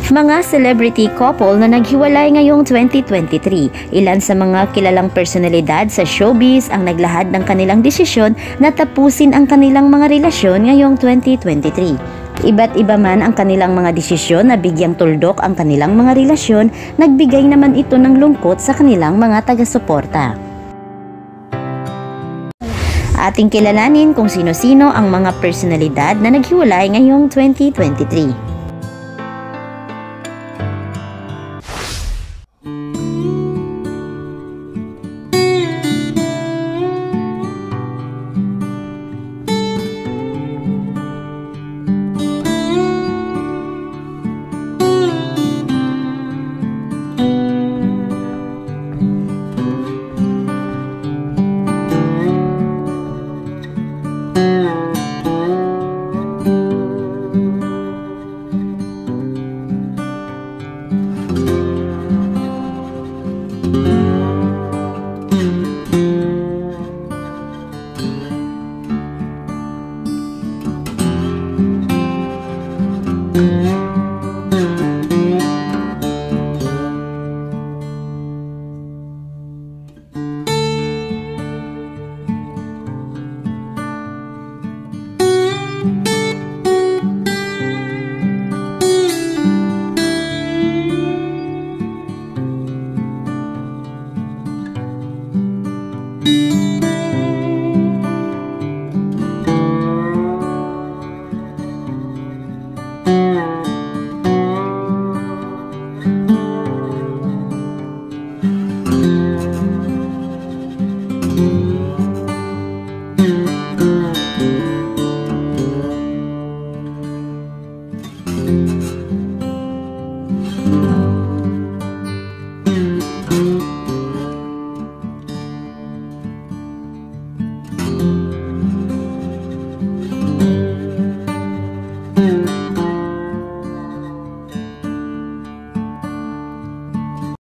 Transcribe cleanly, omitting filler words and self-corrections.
Mga celebrity couple na naghiwalay ngayong 2023. Ilan sa mga kilalang personalidad sa showbiz ang naglahad ng kanilang desisyon na tapusin ang kanilang mga relasyon ngayong 2023. Iba't iba man ang kanilang mga desisyon na bigyang tuldok ang kanilang mga relasyon, nagbigay naman ito ng lungkot sa kanilang mga taga-suporta. Ating kilalanin kung sino-sino ang mga personalidad na naghiwalay ngayong 2023.